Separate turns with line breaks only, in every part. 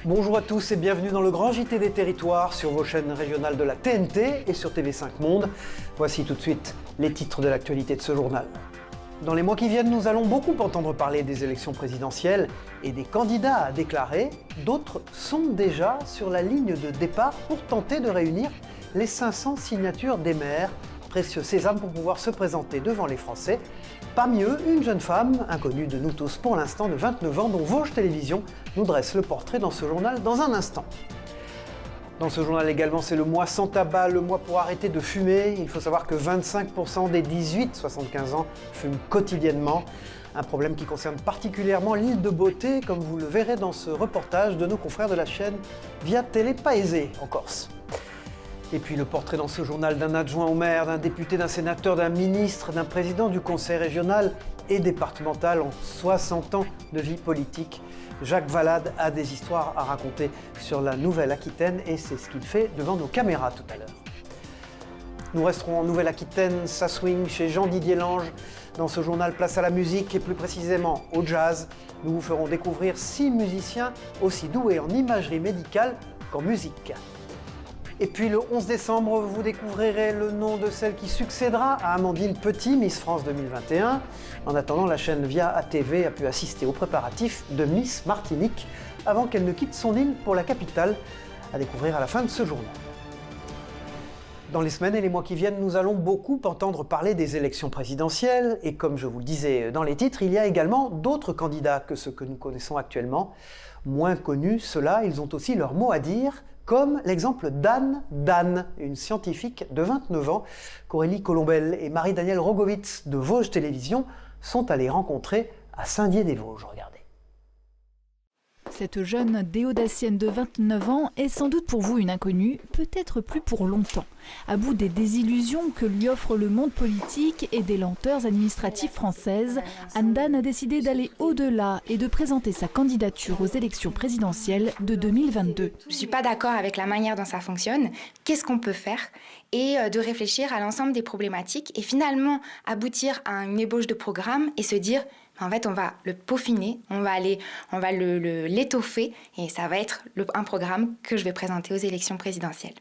Bonjour à tous et bienvenue dans le Grand JT des Territoires sur vos chaînes régionales de la TNT et sur TV5 Monde. Voici tout de suite les titres de l'actualité de ce journal. Dans les mois qui viennent, nous allons beaucoup entendre parler des élections présidentielles et des candidats à déclarer. D'autres sont déjà sur la ligne de départ pour tenter de réunir les 500 signatures des maires. Précieux sésame pour pouvoir se présenter devant les Français. Parmi eux, une jeune femme, inconnue de nous tous pour l'instant, de 29 ans, dont Vosges Télévisions nous dresse le portrait dans ce journal dans un instant. Dans ce journal également, c'est le mois sans tabac, le mois pour arrêter de fumer. Il faut savoir que 25% des 18-75 ans fument quotidiennement. Un problème qui concerne particulièrement l'île de Beauté, comme vous le verrez dans ce reportage de nos confrères de la chaîne Via Télé Paese en Corse. Et puis le portrait dans ce journal d'un adjoint au maire, d'un député, d'un sénateur, d'un ministre, d'un président du conseil régional et départemental en 60 ans de vie politique. Jacques Valade a des histoires à raconter sur la Nouvelle-Aquitaine et c'est ce qu'il fait devant nos caméras tout à l'heure. Nous resterons en Nouvelle-Aquitaine, ça swing chez Jean-Didier Lange. Dans ce journal, place à la musique et plus précisément au jazz. Nous vous ferons découvrir 6 musiciens aussi doués en imagerie médicale qu'en musique. Et puis le 11 décembre, vous découvrirez le nom de celle qui succédera à Amandine Petit, Miss France 2021. En attendant, la chaîne Via ATV a pu assister aux préparatifs de Miss Martinique avant qu'elle ne quitte son île pour la capitale, à découvrir à la fin de ce journal. Dans les semaines et les mois qui viennent, nous allons beaucoup entendre parler des élections présidentielles et comme je vous le disais dans les titres, il y a également d'autres candidats que ceux que nous connaissons actuellement. Moins connus, ceux-là, ils ont aussi leur mot à dire, comme l'exemple d'Anne, une scientifique de 29 ans qu'Aurélie Colombel et Marie-Danielle Rogovitz de Vosges Télévisions sont allées rencontrer à Saint-Dié-des-Vosges. Regardez.
Cette jeune déodacienne de 29 ans est sans doute pour vous une inconnue, peut-être plus pour longtemps. À bout des désillusions que lui offre le monde politique et des lenteurs administratives françaises, Anne a décidé d'aller au-delà et de présenter sa candidature aux élections présidentielles de 2022.
Je ne suis pas d'accord avec la manière dont ça fonctionne, qu'est-ce qu'on peut faire et de réfléchir à l'ensemble des problématiques et finalement aboutir à une ébauche de programme et se dire en fait, on va le peaufiner, on va l'étoffer et ça va être un programme que je vais présenter aux élections présidentielles.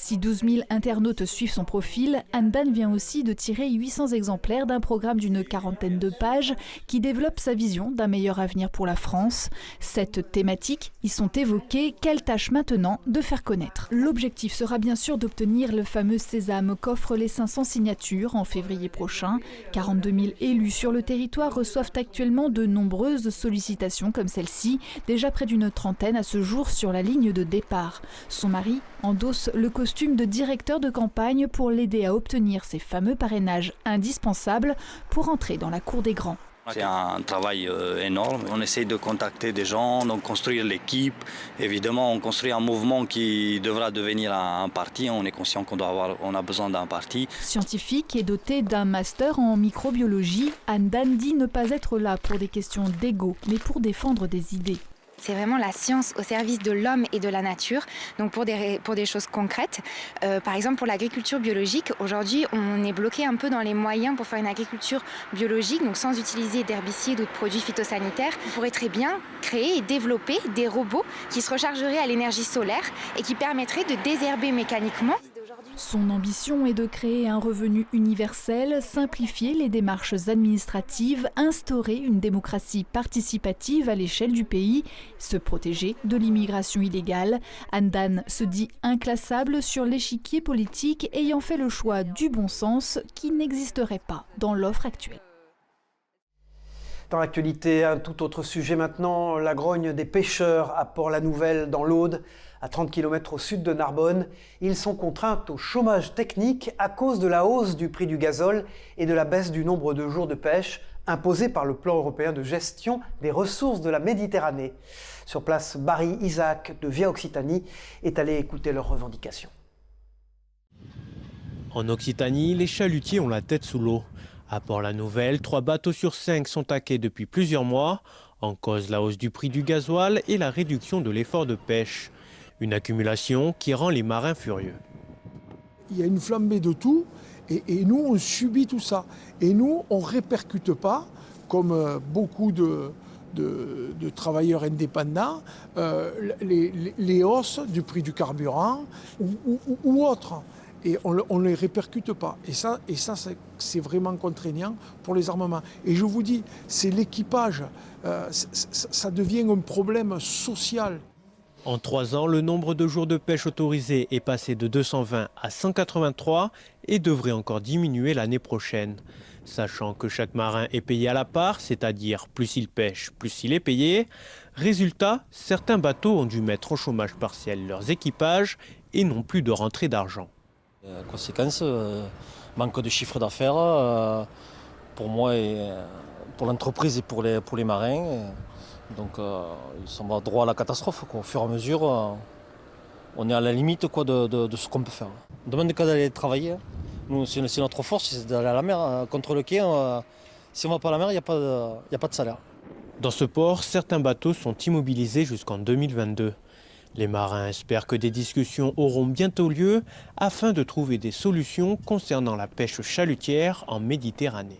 Si 12 000 internautes suivent son profil, Anne vient aussi de tirer 800 exemplaires d'un programme d'une quarantaine de pages qui développe sa vision d'un meilleur avenir pour la France. Cette thématique y sont évoquées, qu'elle tâche maintenant de faire connaître. L'objectif sera bien sûr d'obtenir le fameux sésame qu'offrent les 500 signatures en février prochain. 42 000 élus sur le territoire reçoivent actuellement de nombreuses sollicitations comme celle-ci, déjà près d'une trentaine à ce jour sur la ligne de départ. Son mari endosse le costume de directeur de campagne pour l'aider à obtenir ces fameux parrainages indispensables pour entrer dans la cour des grands.
C'est un travail énorme. On essaie de contacter des gens, de construire l'équipe. Évidemment, on construit un mouvement qui devra devenir un parti. On est conscient qu'on a besoin d'un parti.
Scientifique et dotée d'un master en microbiologie, Anne dit ne pas être là pour des questions d'ego, mais pour défendre des idées.
C'est vraiment la science au service de l'homme et de la nature, donc pour des choses concrètes. Par exemple, pour l'agriculture biologique, aujourd'hui, on est bloqué un peu dans les moyens pour faire une agriculture biologique, donc sans utiliser d'herbicides ou de produits phytosanitaires. On pourrait très bien créer et développer des robots qui se rechargeraient à l'énergie solaire et qui permettraient de désherber mécaniquement.
Son ambition est de créer un revenu universel, simplifier les démarches administratives, instaurer une démocratie participative à l'échelle du pays, se protéger de l'immigration illégale. Anne se dit inclassable sur l'échiquier politique, ayant fait le choix du bon sens qui n'existerait pas dans l'offre actuelle.
Dans l'actualité, un tout autre sujet maintenant, la grogne des pêcheurs à Port-la-Nouvelle dans l'Aude, à 30 km au sud de Narbonne. Ils sont contraints au chômage technique à cause de la hausse du prix du gazole et de la baisse du nombre de jours de pêche imposée par le plan européen de gestion des ressources de la Méditerranée. Sur place, Barry Isaac de Via Occitanie est allé écouter leurs revendications.
En Occitanie, les chalutiers ont la tête sous l'eau. À Port-la-Nouvelle, 3 bateaux sur 5 sont à quai depuis plusieurs mois. En cause, la hausse du prix du gasoil et la réduction de l'effort de pêche. Une accumulation qui rend les marins furieux.
Il y a une flambée de tout et nous, on subit tout ça. Et nous, on ne répercute pas, comme beaucoup de de travailleurs indépendants, les hausses du prix du carburant ou autres. Et on ne les répercute pas. Et ça c'est vraiment contraignant pour les armements. Et je vous dis, c'est l'équipage. Ça devient un problème social.
En 3 ans, le nombre de jours de pêche autorisés est passé de 220 à 183 et devrait encore diminuer l'année prochaine. Sachant que chaque marin est payé à la part, c'est-à-dire plus il pêche, plus il est payé. Résultat, certains bateaux ont dû mettre au chômage partiel leurs équipages et n'ont plus de rentrée d'argent.
Conséquence, manque de chiffre d'affaires pour moi et pour l'entreprise et pour les marins. Donc ils sont droit à la catastrophe. Au fur et à mesure, on est à la limite de ce qu'on peut faire. On demande qu'à d'aller travailler. Nous, c'est notre force, c'est d'aller à la mer. Contre le quai, si on ne va pas à la mer, il n'y a pas de salaire.
Dans ce port, certains bateaux sont immobilisés jusqu'en 2022. Les marins espèrent que des discussions auront bientôt lieu afin de trouver des solutions concernant la pêche chalutière en Méditerranée.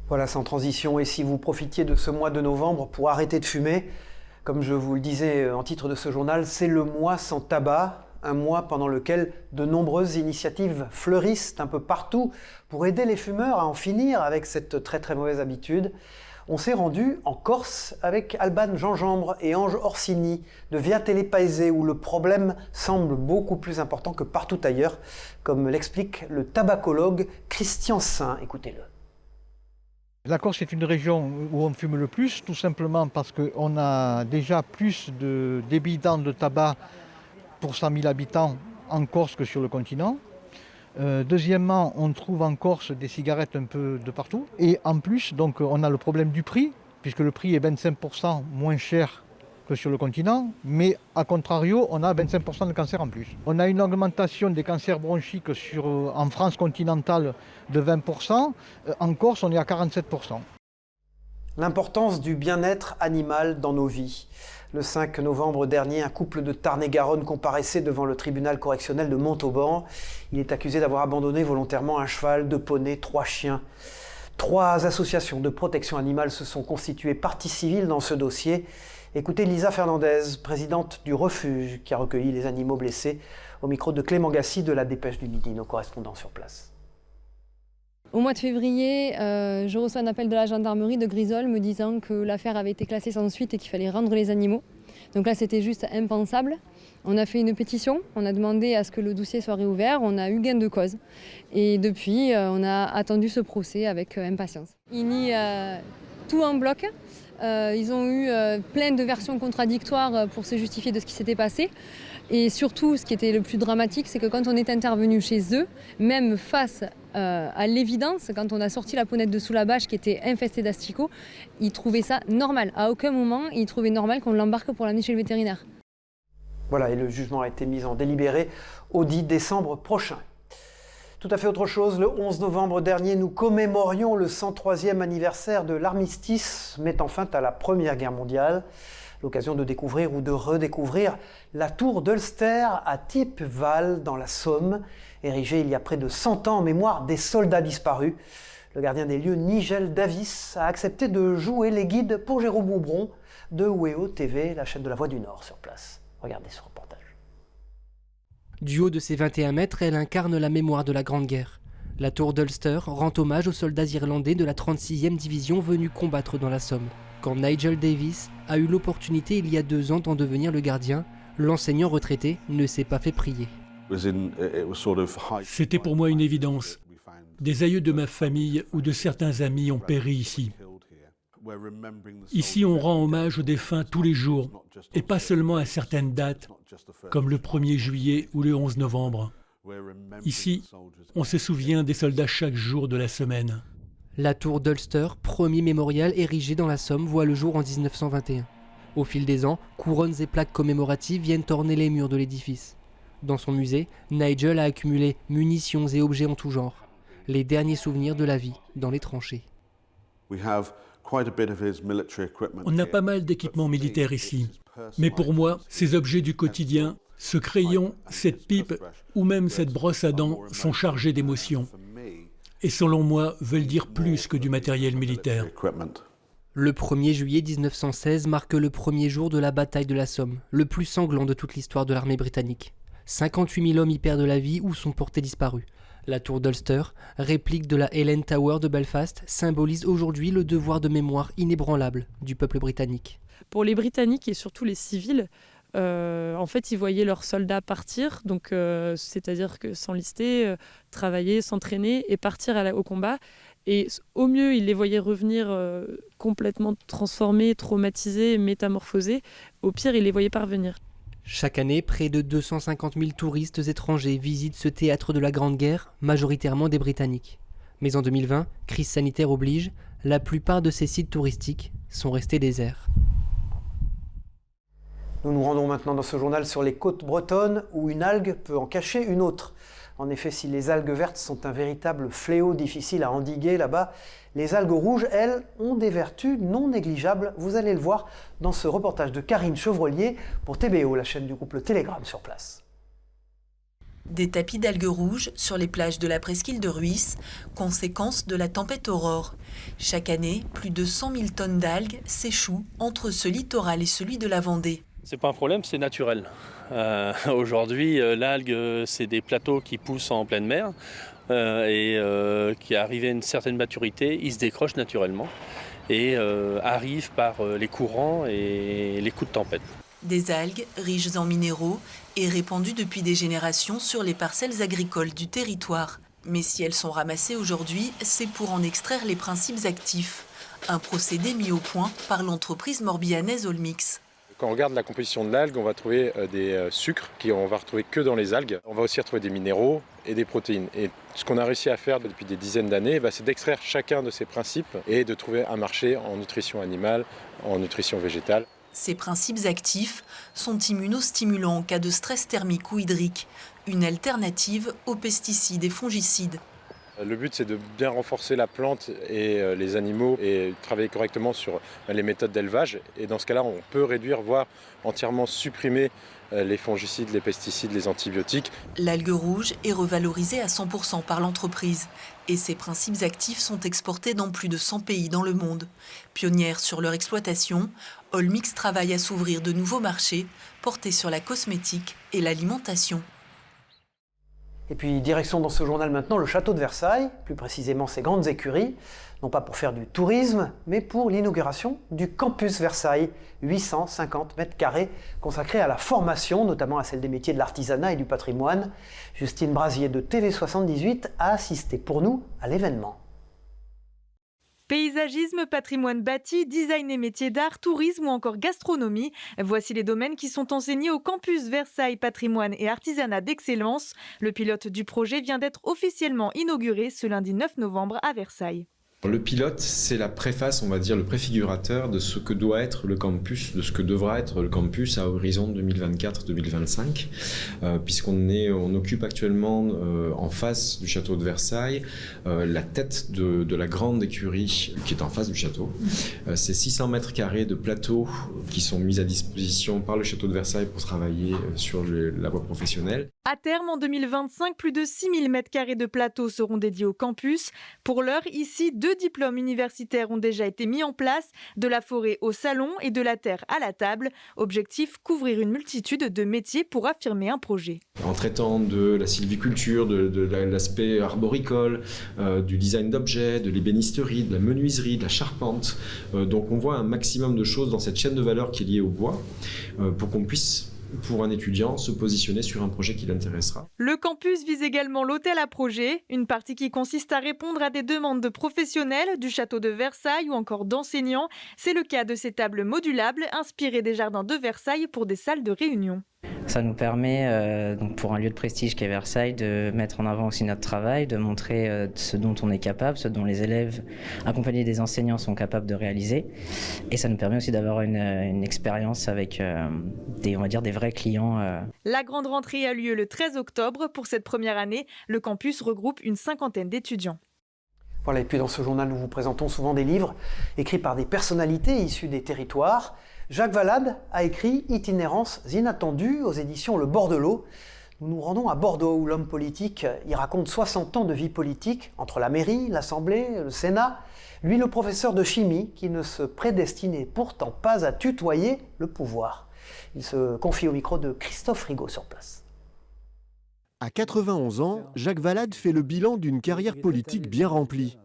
Voilà, sans transition, et si vous profitiez de ce mois de novembre pour arrêter de fumer, comme je vous le disais en titre de ce journal, c'est le mois sans tabac, un mois pendant lequel de nombreuses initiatives fleurissent un peu partout pour aider les fumeurs à en finir avec cette très très mauvaise habitude. On s'est rendu en Corse avec Alban Gingembre et Ange Orsini de Via Tele Paese où le problème semble beaucoup plus important que partout ailleurs, comme l'explique le tabacologue Christian Saint. Écoutez-le.
La Corse est une région où on fume le plus, tout simplement parce qu'on a déjà plus de débitants de tabac pour 100 000 habitants en Corse que sur le continent. Deuxièmement, on trouve en Corse des cigarettes un peu de partout. Et en plus, donc, on a le problème du prix, puisque le prix est 25% moins cher que sur le continent. Mais à contrario, on a 25% de cancers en plus. On a une augmentation des cancers bronchiques en France continentale de 20%. En Corse, on est à 47%.
L'importance du bien-être animal dans nos vies. Le 5 novembre dernier, un couple de Tarn-et-Garonne comparaissait devant le tribunal correctionnel de Montauban. Il est accusé d'avoir abandonné volontairement un cheval, 2 poneys, 3 chiens. 3 associations de protection animale se sont constituées partie civile dans ce dossier. Écoutez Lisa Fernandez, présidente du refuge qui a recueilli les animaux blessés, au micro de Clément Gassi de la Dépêche du Midi, nos correspondants sur place.
Au mois de février, je reçois un appel de la gendarmerie de Grisol me disant que l'affaire avait été classée sans suite et qu'il fallait rendre les animaux. Donc là, c'était juste impensable. On a fait une pétition, on a demandé à ce que le dossier soit réouvert, on a eu gain de cause. Et depuis, on a attendu ce procès avec impatience. Ils nient tout en bloc. Ils ont eu plein de versions contradictoires pour se justifier de ce qui s'était passé. Et surtout, ce qui était le plus dramatique, c'est que quand on est intervenu chez eux, même face à l'évidence, quand on a sorti la ponette de sous la bâche qui était infestée d'asticots, ils trouvaient ça normal. À aucun moment, ils trouvaient normal qu'on l'embarque pour l'amener chez le vétérinaire.
Voilà, et le jugement a été mis en délibéré au 10 décembre prochain. Tout à fait autre chose, le 11 novembre dernier, nous commémorions le 103e anniversaire de l'armistice mettant fin à la Première Guerre mondiale. L'occasion de découvrir ou de redécouvrir la tour d'Ulster à Thiepval dans la Somme, érigée il y a près de 100 ans en mémoire des soldats disparus. Le gardien des lieux, Nigel Davis, a accepté de jouer les guides pour Jérôme Boubron de WEO TV, la chaîne de la Voix du Nord sur place. Regardez ce reportage.
Du haut de ses 21 mètres, elle incarne la mémoire de la Grande Guerre. La tour d'Ulster rend hommage aux soldats irlandais de la 36e division venus combattre dans la Somme. Quand Nigel Davis a eu l'opportunité il y a 2 ans d'en devenir le gardien, l'enseignant retraité ne s'est pas fait prier.
C'était pour moi une évidence. Des aïeux de ma famille ou de certains amis ont péri ici. Ici, on rend hommage aux défunts tous les jours, et pas seulement à certaines dates, comme le 1er juillet ou le 11 novembre. Ici, on se souvient des soldats chaque jour de la semaine.
La tour d'Ulster, premier mémorial érigé dans la Somme, voit le jour en 1921. Au fil des ans, couronnes et plaques commémoratives viennent orner les murs de l'édifice. Dans son musée, Nigel a accumulé munitions et objets en tout genre. Les derniers souvenirs de la vie dans les tranchées.
On a pas mal d'équipements militaires ici. Mais pour moi, ces objets du quotidien, ce crayon, cette pipe ou même cette brosse à dents sont chargés d'émotions. Et selon moi, veulent dire plus que du matériel militaire.
Le 1er juillet 1916 marque le premier jour de la bataille de la Somme, le plus sanglant de toute l'histoire de l'armée britannique. 58 000 hommes y perdent la vie ou sont portés disparus. La tour d'Ulster, réplique de la Helen Tower de Belfast, symbolise aujourd'hui le devoir de mémoire inébranlable du peuple britannique.
Pour les Britanniques et surtout les civils, en fait, ils voyaient leurs soldats partir, donc c'est-à-dire que s'enlister, travailler, s'entraîner et partir au combat. Et au mieux, ils les voyaient revenir complètement transformés, traumatisés, métamorphosés. Au pire, ils les voyaient parvenir.
Chaque année, près de 250 000 touristes étrangers visitent ce théâtre de la Grande Guerre, majoritairement des Britanniques. Mais en 2020, crise sanitaire oblige, la plupart de ces sites touristiques sont restés déserts.
Nous nous rendons maintenant dans ce journal sur les côtes bretonnes où une algue peut en cacher une autre. En effet, si les algues vertes sont un véritable fléau difficile à endiguer là-bas, les algues rouges, elles, ont des vertus non négligeables. Vous allez le voir dans ce reportage de Karine Chevrolier pour TBO, la chaîne du groupe Le Télégramme sur place.
Des tapis d'algues rouges sur les plages de la presqu'île de Rhuys, conséquence de la tempête Aurore. Chaque année, plus de 100 000 tonnes d'algues s'échouent entre ce littoral et celui de la Vendée.
C'est pas un problème, c'est naturel. Aujourd'hui, l'algue, c'est des plateaux qui poussent en pleine mer et qui arrivent à une certaine maturité, ils se décrochent naturellement et arrivent par les courants et les coups de tempête.
Des algues riches en minéraux et répandues depuis des générations sur les parcelles agricoles du territoire. Mais si elles sont ramassées aujourd'hui, c'est pour en extraire les principes actifs. Un procédé mis au point par l'entreprise morbihanaise Olmix.
Quand on regarde la composition de l'algue, on va trouver des sucres qu'on va retrouver que dans les algues. On va aussi retrouver des minéraux et des protéines. Et ce qu'on a réussi à faire depuis des dizaines d'années, c'est d'extraire chacun de ces principes et de trouver un marché en nutrition animale, en nutrition végétale.
Ces principes actifs sont immunostimulants en cas de stress thermique ou hydrique, une alternative aux pesticides et fongicides.
Le but, c'est de bien renforcer la plante et les animaux et travailler correctement sur les méthodes d'élevage. Et dans ce cas-là, on peut réduire, voire entièrement supprimer les fongicides, les pesticides, les antibiotiques.
L'algue rouge est revalorisée à 100% par l'entreprise. Et ses principes actifs sont exportés dans plus de 100 pays dans le monde. Pionnière sur leur exploitation, Olmix travaille à s'ouvrir de nouveaux marchés portés sur la cosmétique et l'alimentation.
Et puis direction dans ce journal maintenant le château de Versailles, plus précisément ses grandes écuries, non pas pour faire du tourisme, mais pour l'inauguration du campus Versailles, 850 mètres carrés consacrés à la formation, notamment à celle des métiers de l'artisanat et du patrimoine. Justine Brasier de TV78 a assisté pour nous à l'événement.
Paysagisme, patrimoine bâti, design et métiers d'art, tourisme ou encore gastronomie. Voici les domaines qui sont enseignés au campus Versailles Patrimoine et Artisanat d'Excellence. Le pilote du projet vient d'être officiellement inauguré ce lundi 9 novembre à Versailles.
Le pilote, c'est la préface, on va dire, le préfigurateur de ce que doit être le campus, de ce que devra être le campus à horizon 2024-2025, puisqu'on occupe actuellement en face du château de Versailles la tête de la grande écurie qui est en face du château. C'est 600 mètres carrés de plateaux qui sont mis à disposition par le château de Versailles pour travailler sur la voie professionnelle.
À terme, en 2025, plus de 6000 mètres carrés de plateaux seront dédiés au campus. Pour l'heure, ici, 2 diplômes universitaires ont déjà été mis en place, de la forêt au salon et de la terre à la table. Objectif, couvrir une multitude de métiers pour affirmer un projet.
En traitant de la sylviculture, de l'aspect arboricole, du design d'objets, de l'ébénisterie, de la menuiserie, de la charpente. Donc on voit un maximum de choses dans cette chaîne de valeur qui est liée au bois pour qu'on puisse, pour un étudiant, se positionner sur un projet qui l'intéressera.
Le campus vise également l'hôtel à projet, une partie qui consiste à répondre à des demandes de professionnels du château de Versailles ou encore d'enseignants. C'est le cas de ces tables modulables inspirées des jardins de Versailles pour des salles de réunion.
Ça nous permet, donc pour un lieu de prestige qu'est Versailles, de mettre en avant aussi notre travail, de montrer ce dont on est capable, ce dont les élèves accompagnés des enseignants sont capables de réaliser. Et ça nous permet aussi d'avoir une expérience avec on va dire des vrais clients.
La grande rentrée a lieu le 13 octobre. Pour cette première année, le campus regroupe une 50aine d'étudiants.
Voilà, et puis dans ce journal, nous vous présentons souvent des livres écrits par des personnalités issues des territoires. Jacques Valade a écrit « Itinérances inattendues » aux éditions Le Bordelot. Nous nous rendons à Bordeaux où l'homme politique y raconte 60 ans de vie politique entre la mairie, l'Assemblée, le Sénat. Lui, le professeur de chimie qui ne se prédestinait pourtant pas à tutoyer le pouvoir. Il se confie au micro de Christophe Rigaud sur place.
À 91 ans, Jacques Valade fait le bilan d'une carrière politique bien remplie.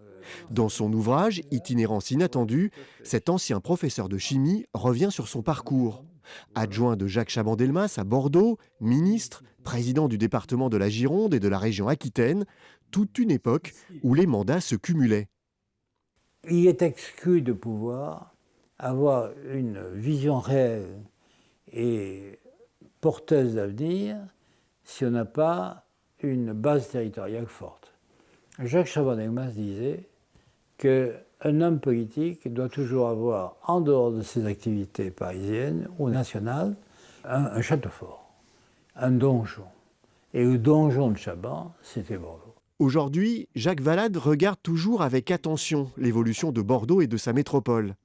Dans son ouvrage « Itinérance inattendue », cet ancien professeur de chimie revient sur son parcours. Adjoint de Jacques Chaban-Delmas à Bordeaux, ministre, président du département de la Gironde et de la région Aquitaine, toute une époque où les mandats se cumulaient.
Il est exclu de pouvoir avoir une vision réelle et porteuse d'avenir si on n'a pas une base territoriale forte. Jacques Chaban-Delmas disait qu'un homme politique doit toujours avoir, en dehors de ses activités parisiennes ou nationales, un château fort, un donjon. Et le donjon de Chaban, c'était Bordeaux.
Aujourd'hui, Jacques Valade regarde toujours avec attention l'évolution de Bordeaux et de sa métropole.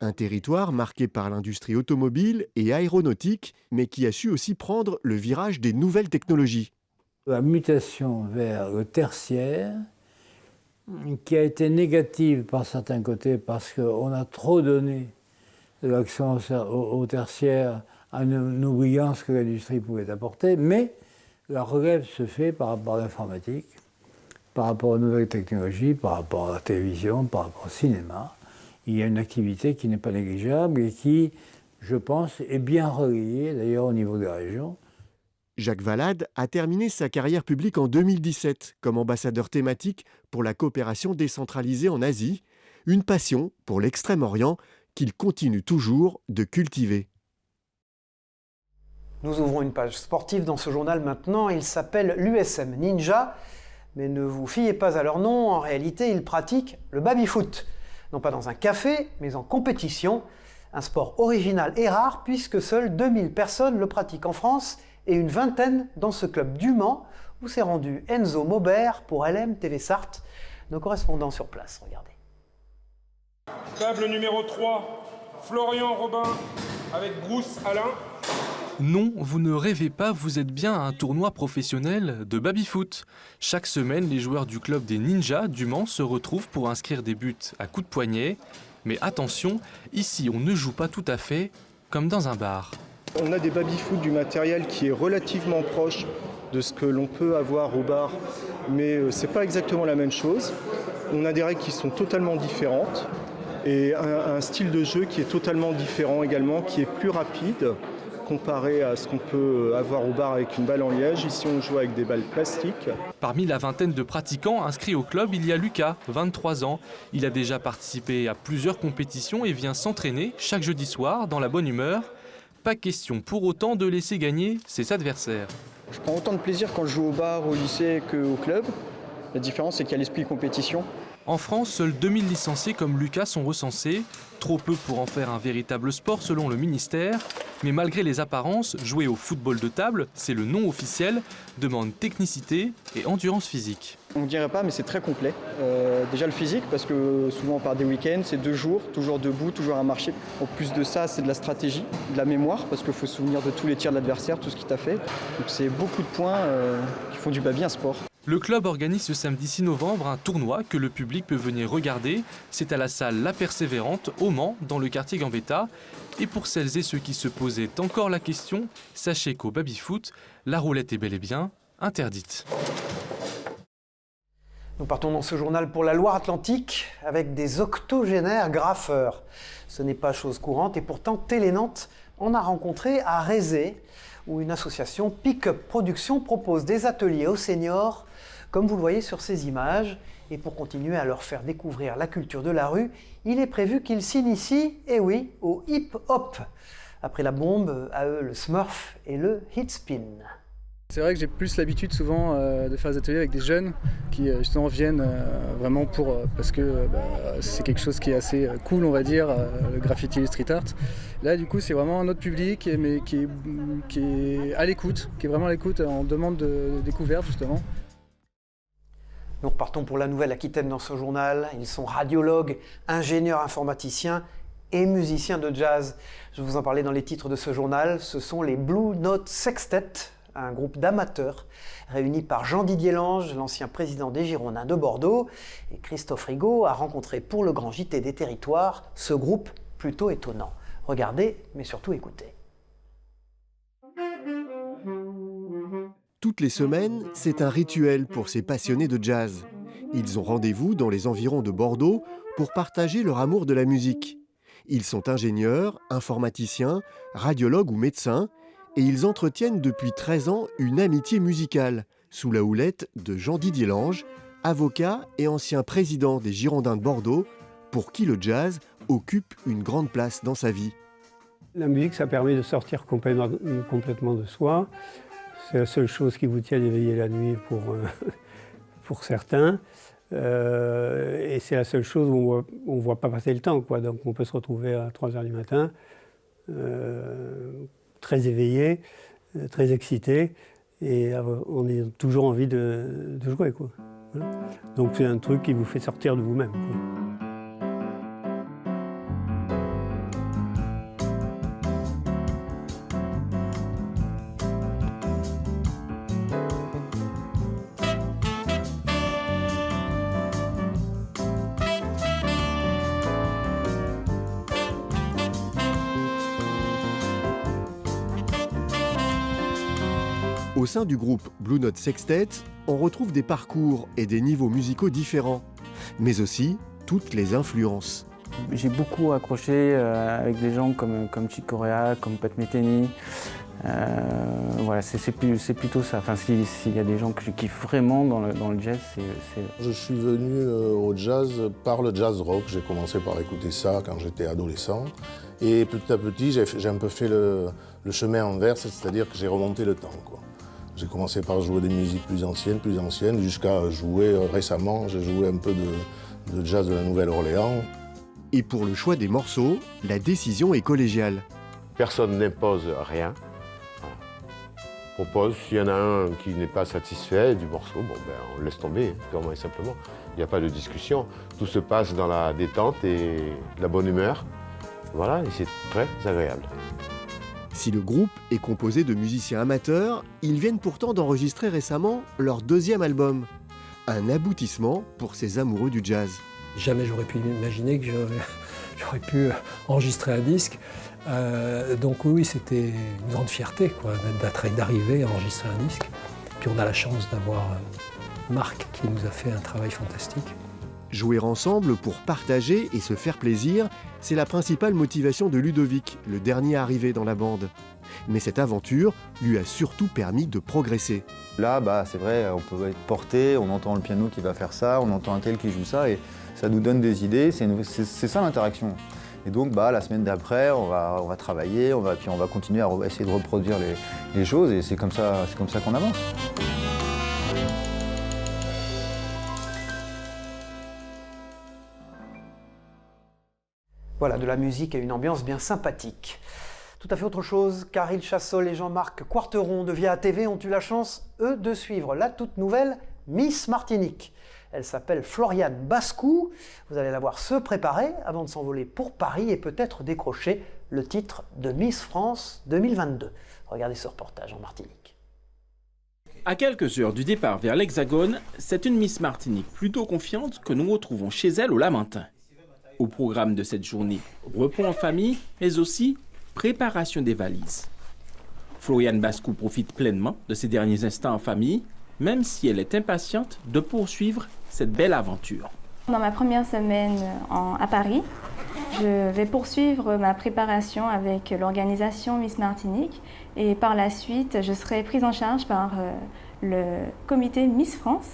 Un territoire marqué par l'industrie automobile et aéronautique, mais qui a su aussi prendre le virage des nouvelles technologies.
La mutation vers le tertiaire, qui a été négative par certains côtés parce qu'on a trop donné de l'accent au tertiaire en oubliant ce que l'industrie pouvait apporter, mais la relève se fait par rapport à l'informatique, par rapport aux nouvelles technologies, par rapport à la télévision, par rapport au cinéma. Il y a une activité qui n'est pas négligeable et qui, je pense, est bien relayée d'ailleurs au niveau des régions.
Jacques Valade a terminé sa carrière publique en 2017 comme ambassadeur thématique pour la coopération décentralisée en Asie, une passion pour l'Extrême-Orient qu'il continue toujours de cultiver.
Nous ouvrons une page sportive dans ce journal maintenant. Il s'appelle l'USM Ninja, mais ne vous fiez pas à leur nom. En réalité, ils pratiquent le baby-foot. Non pas dans un café, mais en compétition. Un sport original et rare puisque seules 2000 personnes le pratiquent en France et une vingtaine dans ce club du Mans où s'est rendu Enzo Maubert pour LM TV Sarthe, nos correspondants sur place. Regardez.
Table numéro 3, Florian Robin avec Bruce Alain.
Non, vous ne rêvez pas, vous êtes bien à un tournoi professionnel de baby-foot. Chaque semaine, les joueurs du club des Ninjas du Mans se retrouvent pour inscrire des buts à coups de poignet. Mais attention, ici on ne joue pas tout à fait comme dans un bar.
On a des baby-foot, du matériel qui est relativement proche de ce que l'on peut avoir au bar, mais c'est pas exactement la même chose. On a des règles qui sont totalement différentes et un style de jeu qui est totalement différent également, qui est plus rapide comparé à ce qu'on peut avoir au bar avec une balle en liège. Ici, on joue avec des balles plastiques.
Parmi la vingtaine de pratiquants inscrits au club, il y a Lucas, 23 ans. Il a déjà participé à plusieurs compétitions et vient s'entraîner chaque jeudi soir dans la bonne humeur. Pas question pour autant de laisser gagner ses adversaires.
Je prends autant de plaisir quand je joue au bar, au lycée qu'au club. La différence, c'est qu'il y a l'esprit compétition.
En France, seuls 2000 licenciés comme Lucas sont recensés. Trop peu pour en faire un véritable sport selon le ministère. Mais malgré les apparences, jouer au football de table, c'est le nom officiel, demande technicité et endurance physique.
On ne dirait pas, mais c'est très complet. Déjà le physique, parce que souvent on part des week-ends, c'est 2 jours, toujours debout, toujours à marcher. En plus de ça, c'est de la stratégie, de la mémoire, parce qu'il faut se souvenir de tous les tirs de l'adversaire, tout ce qu'il t'a fait. Donc c'est beaucoup de points qui font du baby un sport.
Le club organise ce samedi 6 novembre un tournoi que le public peut venir regarder. C'est à la salle La Persévérante, au Mans, dans le quartier Gambetta. Et pour celles et ceux qui se posaient encore la question, sachez qu'au baby-foot, la roulette est bel et bien interdite.
Nous partons dans ce journal pour la Loire-Atlantique avec des octogénaires graffeurs. Ce n'est pas chose courante et pourtant Télé-Nantes en a rencontré à Rézé, où une association Pick-up Production propose des ateliers aux seniors, comme vous le voyez sur ces images. Et pour continuer à leur faire découvrir la culture de la rue, il est prévu qu'ils s'initient, eh oui, au hip-hop. Après la bombe, à eux le smurf et le hit-spin.
C'est vrai que j'ai plus l'habitude souvent de faire des ateliers avec des jeunes qui justement viennent vraiment parce que c'est quelque chose qui est assez cool, on va dire, le graffiti et le street art. Là du coup c'est vraiment un autre public mais qui est à l'écoute, qui est vraiment à l'écoute en demande de découverte justement.
Nous repartons pour la Nouvelle-Aquitaine dans ce journal. Ils sont radiologues, ingénieurs informaticiens et musiciens de jazz. Je vous en parlais dans les titres de ce journal. Ce sont les Blue Note Sextet, un groupe d'amateurs réunis par Jean-Didier Lange, l'ancien président des Girondins de Bordeaux, et Christophe Rigaud a rencontré pour le Grand JT des Territoires ce groupe plutôt étonnant. Regardez, mais surtout écoutez.
Toutes les semaines, c'est un rituel pour ces passionnés de jazz. Ils ont rendez-vous dans les environs de Bordeaux pour partager leur amour de la musique. Ils sont ingénieurs, informaticiens, radiologues ou médecins, et ils entretiennent depuis 13 ans une amitié musicale, sous la houlette de Jean-Didier Lange, avocat et ancien président des Girondins de Bordeaux, pour qui le jazz occupe une grande place dans sa vie.
La musique, ça permet de sortir complètement de soi. C'est la seule chose qui vous tient éveillé la nuit pour certains. Et c'est la seule chose où on ne voit pas passer le temps, quoi. Donc on peut se retrouver à 3 h du matin, très éveillé, très excité, et on a toujours envie de jouer, quoi. Donc c'est un truc qui vous fait sortir de vous-même, quoi.
Au sein du groupe Blue Note Sextet, on retrouve des parcours et des niveaux musicaux différents, mais aussi toutes les influences.
J'ai beaucoup accroché avec des gens comme Chick Corea, comme Pat Metheny. Voilà, c'est plutôt ça. Enfin, s'il y a des gens que je kiffe vraiment dans le jazz, c'est...
Je suis venu au jazz par le jazz rock. J'ai commencé par écouter ça quand j'étais adolescent. Et petit à petit, j'ai un peu fait le chemin inverse, c'est-à-dire que j'ai remonté le temps, quoi. J'ai commencé par jouer des musiques plus anciennes, jusqu'à jouer récemment. J'ai joué un peu de jazz de la Nouvelle-Orléans.
Et pour le choix des morceaux, la décision est collégiale.
Personne n'impose rien. On propose, s'il y en a un qui n'est pas satisfait du morceau, on laisse tomber, purement et simplement. Il n'y a pas de discussion. Tout se passe dans la détente et la bonne humeur. Voilà, et c'est très agréable.
Si le groupe est composé de musiciens amateurs, ils viennent pourtant d'enregistrer récemment leur 2e album. Un aboutissement pour ces amoureux du jazz.
Jamais j'aurais pu imaginer que j'aurais pu enregistrer un disque. Donc oui, c'était une grande fierté, quoi, d'arriver à enregistrer un disque. Puis on a la chance d'avoir Marc qui nous a fait un travail fantastique.
Jouer ensemble pour partager et se faire plaisir, c'est la principale motivation de Ludovic, le dernier arrivé dans la bande. Mais cette aventure lui a surtout permis de progresser.
Là, c'est vrai, on peut être porté, on entend le piano qui va faire ça, on entend un tel qui joue ça, et ça nous donne des idées, c'est ça l'interaction. Et donc la semaine d'après, on va travailler, puis on va continuer à essayer de reproduire les choses, et c'est comme ça qu'on avance.
Voilà, de la musique et une ambiance bien sympathique. Tout à fait autre chose, Caril Chassol et Jean-Marc Quarteron de Via TV ont eu la chance, eux, de suivre la toute nouvelle Miss Martinique. Elle s'appelle Floriane Bascou. Vous allez la voir se préparer avant de s'envoler pour Paris et peut-être décrocher le titre de Miss France 2022. Regardez ce reportage en Martinique.
À quelques heures du départ vers l'Hexagone, c'est une Miss Martinique plutôt confiante que nous retrouvons chez elle au Lamentin. Au programme de cette journée, repos en famille, mais aussi préparation des valises. Floriane Bascou profite pleinement de ces derniers instants en famille, même si elle est impatiente de poursuivre cette belle aventure.
Dans ma première semaine à Paris, je vais poursuivre ma préparation avec l'organisation Miss Martinique et par la suite, je serai prise en charge par le comité Miss France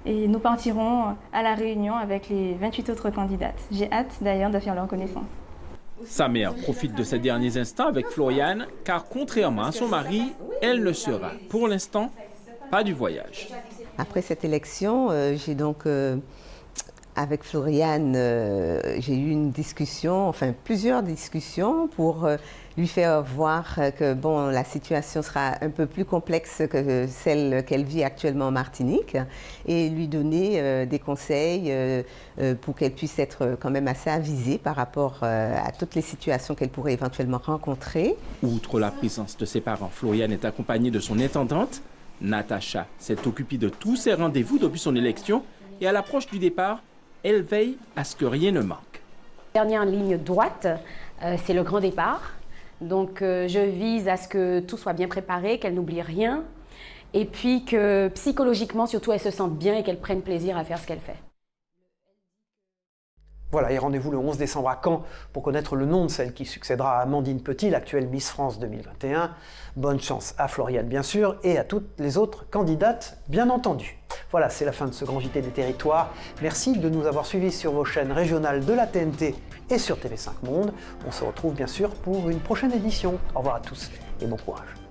et nous partirons à la Réunion avec les 28 autres candidates. J'ai hâte d'ailleurs de faire leur connaissance.
Sa mère profite de ces derniers instants avec Floriane, car contrairement à son mari, elle ne sera pour l'instant pas du voyage.
Après cette élection, j'ai donc
Avec Floriane, j'ai eu une discussion, enfin plusieurs discussions pour lui faire voir que bon, la situation sera un peu plus complexe que celle qu'elle vit actuellement en Martinique et lui donner des conseils pour qu'elle puisse être quand même assez avisée par rapport à toutes les situations qu'elle pourrait éventuellement rencontrer.
Outre la présence de ses parents, Floriane est accompagnée de son intendante. Natacha s'est occupée de tous ses rendez-vous depuis son élection et à l'approche du départ, elle veille à ce que rien ne manque.
Dernière ligne droite, c'est le grand départ. Donc je vise à ce que tout soit bien préparé, qu'elle n'oublie rien. Et puis que psychologiquement, surtout, elle se sente bien et qu'elle prenne plaisir à faire ce qu'elle fait.
Voilà, et rendez-vous le 11 décembre à Caen pour connaître le nom de celle qui succédera à Amandine Petit, l'actuelle Miss France 2021. Bonne chance à Floriane, bien sûr, et à toutes les autres candidates, bien entendu. Voilà, c'est la fin de ce grand JT des territoires. Merci de nous avoir suivis sur vos chaînes régionales de la TNT et sur TV5 Monde. On se retrouve bien sûr pour une prochaine édition. Au revoir à tous et bon courage.